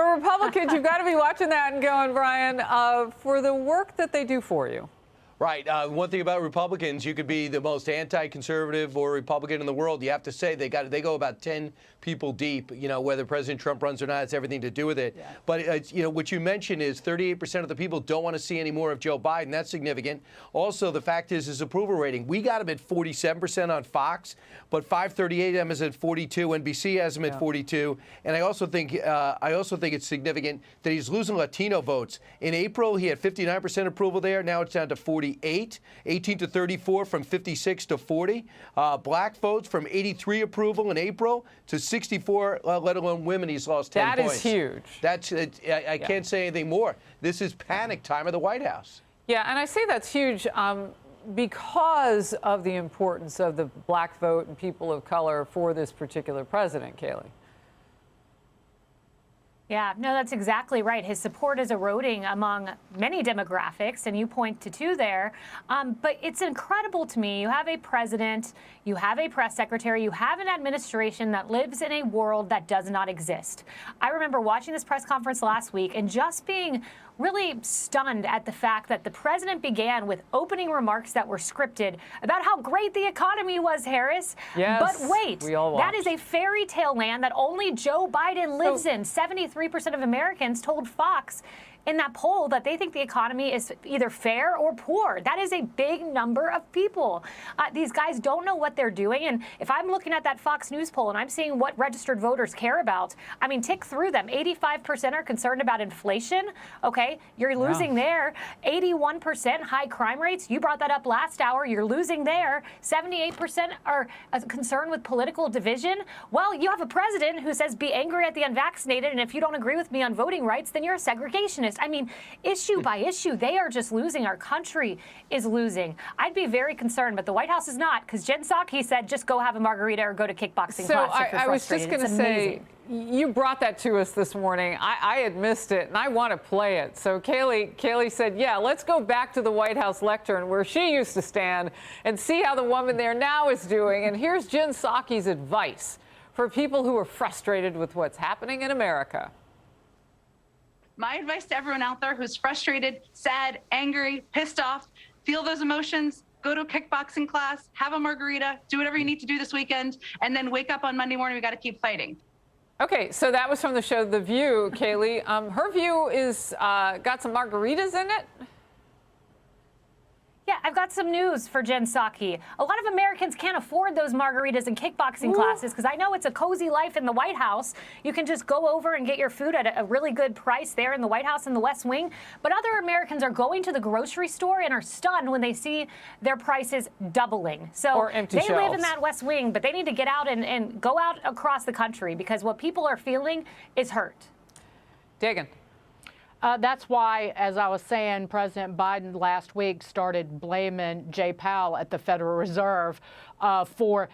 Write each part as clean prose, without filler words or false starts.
For Republicans, you've got to be watching that and going, Brian, for the work that they do for you. Right. One thing about Republicans, you could be the most anti-conservative or Republican in the world. You have to say they go about 10 people deep. You know, whether President Trump runs or not, it's everything to do with it. Yeah. But you know, what you mentioned is 38% of the people don't want to see any more of Joe Biden. That's significant. Also, the fact is his approval rating. We got him at 47% on Fox, but 538 of him is at 42. NBC has him at 42. And I also think it's significant that he's losing Latino votes. In April, he had 59% approval there. Now it's down to 48. 18 to 34 from 56 to 40. Black votes from 83 approval in April to 64, let alone women. He's lost 10 points. That is huge. That's I can't say anything more. This is panic time of the White House. Yeah, and I say that's huge because of the importance of the black vote and people of color for this particular president, Kaylee. Yeah, no, that's exactly right. His support is eroding among many demographics, and you point to two there. But it's incredible to me. You have a president, you have a press secretary, you have an administration that lives in a world that does not exist. I remember watching this press conference last week and just being really stunned at the fact that the president began with opening remarks that were scripted about how great the economy was, Harris. Yes, but wait, that is a fairy tale land that only Joe Biden lives in. 73% of Americans told Fox in that poll that they think the economy is either fair or poor. That is a big number of people. These guys don't know what they're doing. And if I'm looking at that Fox News poll and I'm seeing what registered voters care about, I mean, tick through them. 85% are concerned about inflation. Okay, you're losing there. 81% high crime rates. You brought that up last hour. You're losing there. 78% are concerned with political division. Well, you have a president who says be angry at the unvaccinated, and if you don't agree with me on voting rights, then you're a segregationist. I mean, issue by issue, they are just losing. Our country is losing. I'd be very concerned, but the White House is not, because Jen Psaki said just go have a margarita or go to kickboxing class if you're frustrated. I was just going to say, you brought that to us this morning. I had missed it, and I want to play it. So Kaylee said, yeah, let's go back to the White House lectern where she used to stand and see how the woman there now is doing. And here's Jen Psaki's advice for people who are frustrated with what's happening in America. My advice to everyone out there who's frustrated, sad, angry, pissed off, feel those emotions, go to a kickboxing class, have a margarita, do whatever you need to do this weekend, and then wake up on Monday morning. We got to keep fighting. Okay, so that was from the show The View, Kaylee. Her View is got some margaritas in it. Yeah, I've got some news for Jen Psaki. A lot of Americans can't afford those margaritas and kickboxing classes because I know it's a cozy life in the White House. You can just go over and get your food at a really good price there in the White House in the West Wing. But other Americans are going to the grocery store and are stunned when they see their prices doubling. So they live in that West Wing, but they need to get out and go out across the country because what people are feeling is hurt. Dagan. That's why, as I was saying, President Biden last week started blaming Jay Powell at the Federal Reserve or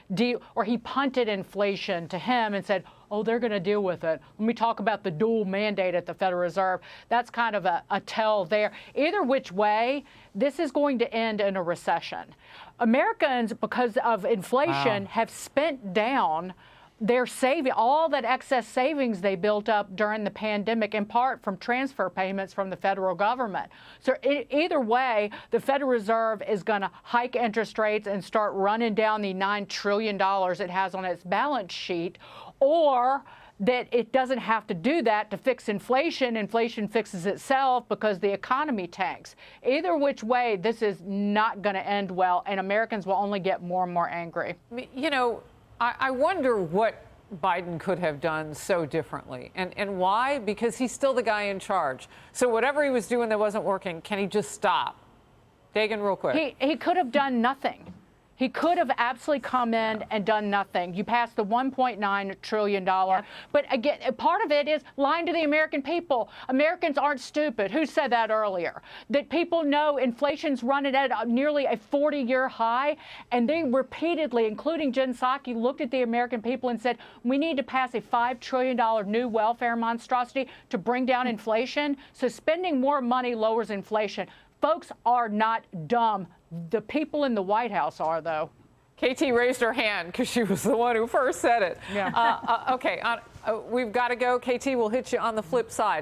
he punted inflation to him and said, oh, they're going to deal with it. When we talk about the dual mandate at the Federal Reserve, that's kind of a tell there. Either which way, this is going to end in a recession. Americans, because of inflation, have spent down their all that excess savings they built up during the pandemic, in part from transfer payments from the federal government. So either way, the Federal Reserve is going to hike interest rates and start running down the $9 trillion it has on its balance sheet, or that it doesn't have to do that to fix inflation. Inflation fixes itself because the economy tanks. Either which way, this is not going to end well, and Americans will only get more and more angry. You know, I wonder what Biden could have done so differently. And why? Because he's still the guy in charge. So whatever he was doing that wasn't working, can he just stop? Dagan, real quick. He could have done nothing. He could have absolutely come in and done nothing. You passed the $1.9 trillion. But again, part of it is lying to the American people. Americans aren't stupid. Who said that earlier? That people know inflation's running at nearly a 40-year high. And they repeatedly, including Jen Psaki, looked at the American people and said, we need to pass a $5 trillion new welfare monstrosity to bring down inflation. So spending more money lowers inflation. Folks are not dumb. The people in the White House are, though. KT raised her hand because she was the one who first said it. Yeah. Okay. We've got to go. KT will hit you on the flip side.